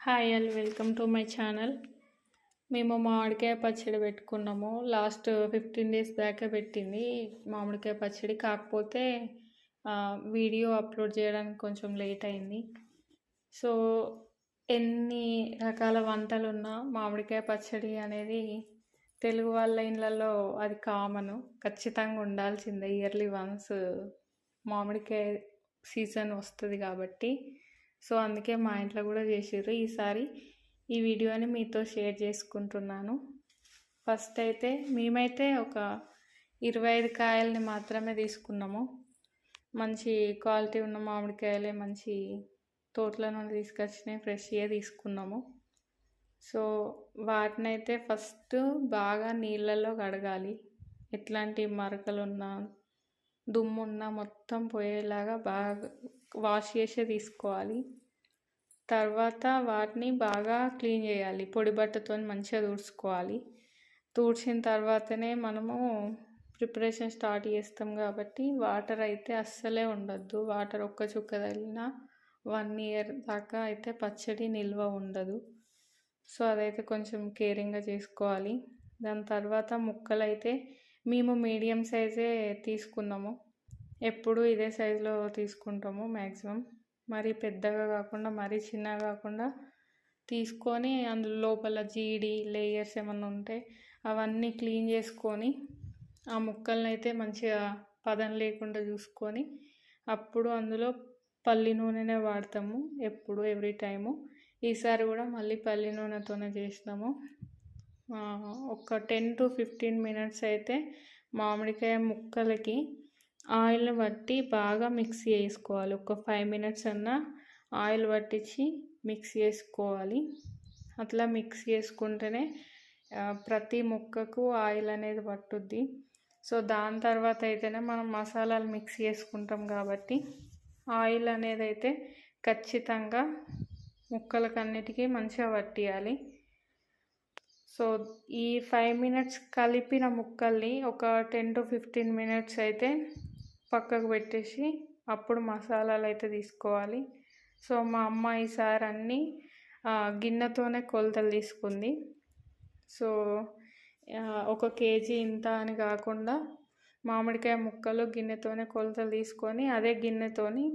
Hi all welcome to my channel. మేము మామిడికాయ పచ్చడి పెట్టుకున్నాము. లాస్ట్ 15 డేస్ బ్యాకే పెట్టింది మామిడికాయ పచ్చడి. కాకపోతే వీడియో అప్లోడ్ చేయడానికి కొంచెం లేట్ అయింది. సో ఎన్ని రకాల వంటలున్నా మామిడికాయ పచ్చడి అనేది తెలుగు వాళ్ళ ఇళ్ళల్లో అది కామను, ఖచ్చితంగా ఉండాల్సిందే. ఇయర్లీ వన్స్ మామిడికాయ సీజన్ వస్తుంది కాబట్టి సో అందుకే మా ఇంట్లో కూడా చేసిర్రు. ఈసారి ఈ వీడియోని మీతో షేర్ చేసుకుంటున్నాను. ఫస్ట్ అయితే మేమైతే ఒక 25 కాయల్ని మాత్రమే తీసుకున్నాము. మంచి క్వాలిటీ ఉన్న మామిడికాయలే, మంచి తోటల నుండి తీసుకొచ్చినాయి, ఫ్రెష్గా తీసుకున్నాము. సో వాటినైతే ఫస్ట్ బాగా నీళ్ళల్లో కడగాలి. ఎట్లాంటి మరకలున్నా దుమ్మున్నా మొత్తం పోయేలాగా బాగా వాష్ చేసే తీసుకోవాలి. తర్వాత వాటిని బాగా క్లీన్ చేయాలి. పొడి బట్టతో మంచిగా తుడుచుకోవాలి. తుడిచిన తర్వాతనే మనము ప్రిపరేషన్ స్టార్ట్ చేస్తాం కాబట్టి వాటర్ అయితే అస్సలే ఉండద్దు. వాటర్ ఒక్క చుక్క తగిలినా 1 ఇయర్ దాకా అయితే పచ్చడి నిల్వ ఉండదు. సో అదైతే కొంచెం కేరింగ్గా చేసుకోవాలి. దాని తర్వాత ముక్కలు అయితే మేము మీడియం సైజే తీసుకున్నాము. ఎప్పుడు ఇదే సైజులో తీసుకుంటాము మ్యాక్సిమం. మరీ పెద్దగా కాకుండా మరీ చిన్నగా కాకుండా తీసుకొని అందులో లోపల జీడి లేయర్స్ ఏమన్నా ఉంటే అవన్నీ క్లీన్ చేసుకొని ఆ ముక్కల్ని అయితే మంచిగా పదం లేకుండా చూసుకొని అప్పుడు అందులో పల్లి నూనెనే వాడతాము. ఎప్పుడు ఎవ్రీ టైము. ఈసారి కూడా మళ్ళీ పల్లి నూనెతోనే చేసినాము. ఒక 10 to 15 మినిట్స్ అయితే మామిడికాయ ముక్కలకి ఆయిల్ పట్టి బాగా మిక్స్ చేసుకోవాలి. ఒక 5 మినిట్స్ అన్నా ఆయిల్ పట్టించి మిక్స్ చేసుకోవాలి. అట్లా మిక్స్ చేసుకుంటేనే ప్రతి ముక్కకు ఆయిల్ అనేది పట్టుద్ది. సో దాని తర్వాత అయితేనే మనం మసాలాలు మిక్స్ చేసుకుంటాం కాబట్టి ఆయిల్ అనేది అయితే ఖచ్చితంగా ముక్కలకన్నిటికీ మంచిగా పట్టియాలి. సో ఈ 5 మినిట్స్ కలిపిన ముక్కల్ని ఒక 10 to 15 మినిట్స్ అయితే పక్కకు పెట్టేసి అప్పుడు మసాలాలు అయితే తీసుకోవాలి. సో మా అమ్మ ఈసారి అన్నీ గిన్నెతోనే కొలతలు తీసుకుంది. సో 1 కేజీ ఇంత అని కాకుండా మామిడికాయ ముక్కలు గిన్నెతోనే కొలతలు తీసుకొని అదే గిన్నెతోని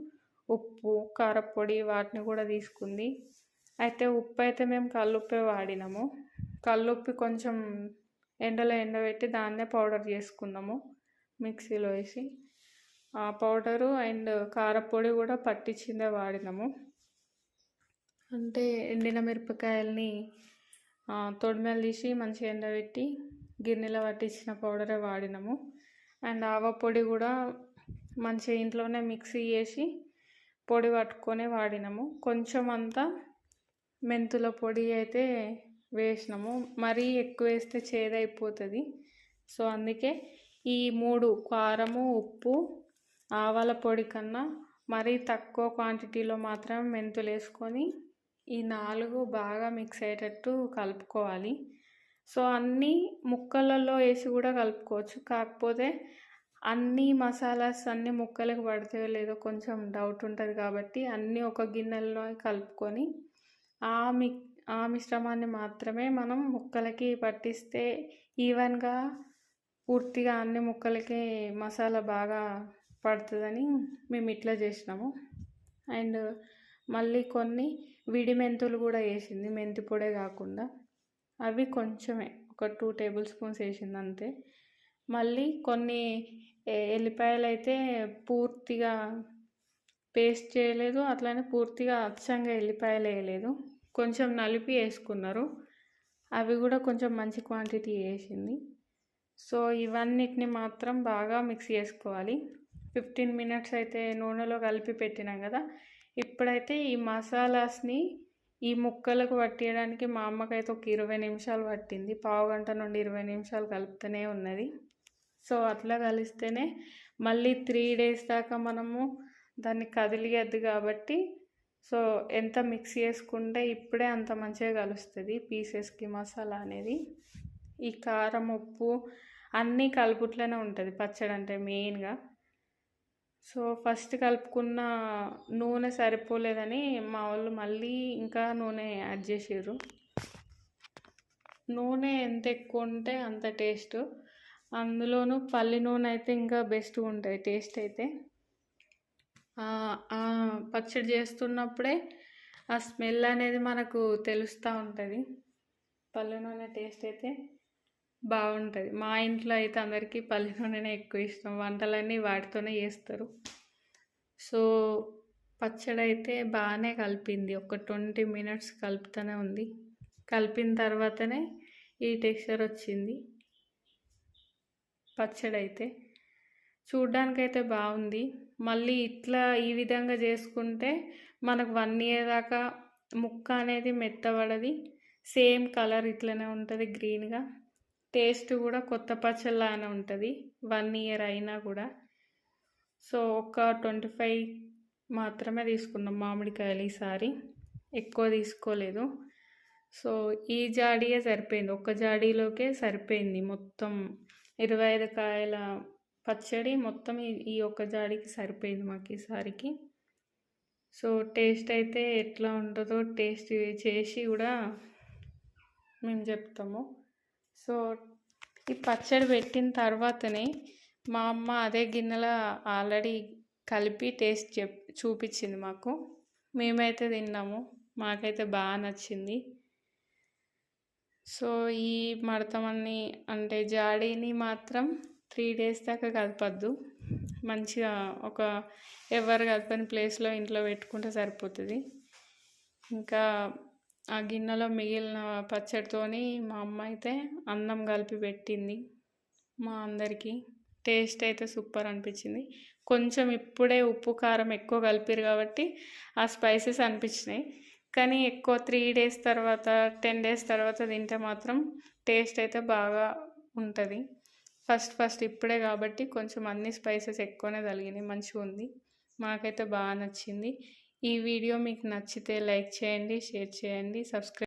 ఉప్పు, కారపొడి వాటిని కూడా తీసుకుంది. అయితే ఉప్పు అయితే మేము కల్లుప్పే వాడినాము. కల్లుప్పి కొంచెం ఎండలో ఎండబెట్టి దాన్నే పౌడర్ చేసుకున్నాము మిక్సీలో వేసి. ఆ పౌడరు అండ్ కారపొడి కూడా పట్టించిందే వాడినాము. అంటే ఎండిన మిరపకాయల్ని తొడిమెలు తీసి మంచిగా ఎండబెట్టి గిన్నెలో పట్టించిన పౌడరే వాడినాము. అండ్ ఆవ పొడి కూడా మంచిగా ఇంట్లోనే మిక్సీ చేసి పొడి పట్టుకొని వాడినాము. కొంచెం అంతా మెంతుల పొడి అయితే వేసినాము. మరీ ఎక్కువ వేస్తే చేదైపోతుంది. సో అందుకే ఈ 3 కారము, ఉప్పు, ఆవాల పొడి కన్నా మరీ తక్కువ క్వాంటిటీలో మాత్రమే మెంతులు వేసుకొని ఈ 4 బాగా మిక్స్ అయ్యేటట్టు కలుపుకోవాలి. సో అన్నీ ముక్కలలో వేసి కూడా కలుపుకోవచ్చు. కాకపోతే అన్ని మసాలాస్ అన్ని ముక్కలకు పడతాయో లేదో కొంచెం డౌట్ ఉంటుంది కాబట్టి అన్నీ ఒక గిన్నెలో కలుపుకొని ఆ మిశ్రమాన్ని మాత్రమే మనం ముక్కలకి పట్టిస్తే ఈవెన్గా పూర్తిగా అన్ని ముక్కలకి మసాలా బాగా పడుతుందని మేము ఇట్లా చేసినాము. అండ్ మళ్ళీ కొన్ని విడి మెంతులు కూడా వేసింది, మెంతి పొడే కాకుండా. అవి కొంచెమే ఒక 2 టేబుల్ స్పూన్స్ వేసింది అంతే. మళ్ళీ కొన్ని ఎల్లిపాయలు అయితే పూర్తిగా పేస్ట్ చేయలేదు, అట్లానే పూర్తిగా అచ్చంగా ఎల్లిపాయలు వేయలేదు, కొంచెం నలిపి వేసుకున్నారు. అవి కూడా కొంచెం మంచి క్వాంటిటీ వేసింది. సో ఇవన్నిటిని మాత్రం బాగా మిక్స్ చేసుకోవాలి. 15 మినిట్స్ అయితే నూనెలో కలిపి పెట్టినాం కదా. ఇప్పుడైతే ఈ మసాలాస్ని ఈ ముక్కలకు పట్టియడానికి మా అమ్మకైతే ఒక 20 నిమిషాలు పట్టింది. పావు గంట నుండి 20 నిమిషాలు కలుపుతూనే ఉన్నది. సో అట్లా కలిస్తేనే మళ్ళీ 3 days దాకా మనము దాన్ని కదిలియద్దు కాబట్టి సో ఎంత మిక్స్ చేసుకుంటే ఇప్పుడే అంత మంచిగా కలుస్తుంది పీసెస్కి మసాలా అనేది. ఈ కారం, ఉప్పు అన్నీ కలుపుట్లోనే ఉంటుంది పచ్చడి అంటే మెయిన్గా. సో ఫస్ట్ కలుపుకున్న నూనె సరిపోలేదని మా వాళ్ళు మళ్ళీ ఇంకా నూనె యాడ్ చేసారు. నూనె ఎంత ఎక్కువ ఉంటే అంత టేస్ట్. అందులోనూ పల్లి నూనె అయితే ఇంకా బెస్ట్గా ఉంటుంది టేస్ట్ అయితే. పచ్చడి చేస్తున్నప్పుడే ఆ స్మెల్ అనేది మనకు తెలుస్తూ ఉంటుంది. పల్లి నూనె టేస్ట్ అయితే బాగుంటుంది. మా ఇంట్లో అయితే అందరికీ పల్లి నూనెనే ఎక్కువ ఇష్టం. వంటలన్నీ వాటితోనే చేస్తారు. సో పచ్చడి అయితే బాగానే కలిపింది. ఒక 20 minutes కలుపుతూనే ఉంది. కలిపిన తర్వాతనే ఈ టెక్స్చర్ వచ్చింది పచ్చడి అయితే. చూడ్డానికైతే బాగుంది. మళ్ళీ ఇట్లా ఈ విధంగా చేసుకుంటే మనకు 1 year దాకా ముక్క అనేది మెత్తబడది. సేమ్ కలర్ ఇట్లనే ఉంటుంది గ్రీన్గా. టేస్ట్ కూడా కొత్త పచ్చళ్ళలానే ఉంటుంది 1 year అయినా కూడా. సో ఒక 25 మాత్రమే తీసుకున్నాం మామిడికాయలు ఈసారి, ఎక్కువ తీసుకోలేదు. సో ఈ జాడీయే సరిపోయింది. ఒక్క జాడీలోకే సరిపోయింది మొత్తం 25 కాయల పచ్చడి. మొత్తం ఈ ఒక్క జాడీకి సరిపోయింది మాకు ఈసారికి. సో టేస్ట్ అయితే ఎట్లా ఉంటుందో టేస్ట్ చేసి కూడా మేము చెప్తాము. సో ఈ పచ్చడి పెట్టిన తర్వాతనే మా అమ్మ అదే గిన్నెలో ఆల్రెడీ కలిపి టేస్ట్ చూపించింది మాకు. మేమైతే తిన్నాము. మాకైతే బాగా నచ్చింది. సో ఈ మడతమని అంటే జాడీని మాత్రం 3 days దాకా కలపద్దు. మంచిగా ఒక ఎవరు కలపని ప్లేస్లో ఇంట్లో పెట్టుకుంటే సరిపోతుంది. ఇంకా ఆ గిన్నెలో మిగిలిన పచ్చడితోని మా అమ్మ అయితే అన్నం కలిపి పెట్టింది మా అందరికీ. టేస్ట్ అయితే సూపర్ అనిపించింది. కొంచెం ఇప్పుడే ఉప్పు కారం ఎక్కువ కలిపారు కాబట్టి ఆ స్పైసెస్ అనిపించినాయి. కానీ ఎక్కువ 3 days తర్వాత 10 days తర్వాత తింటే మాత్రం టేస్ట్ అయితే బాగా ఉంటుంది. ఫస్ట్ ఇప్పుడే కాబట్టి కొంచెం అన్ని స్పైసెస్ ఎక్కువనే తగిలినాయి. మంచిగా ఉంది. మాకైతే బాగా నచ్చింది. ఈ వీడియో మీకు నచ్చితే లైక్ చేయండి, షేర్ చేయండి, సబ్స్క్రైబ్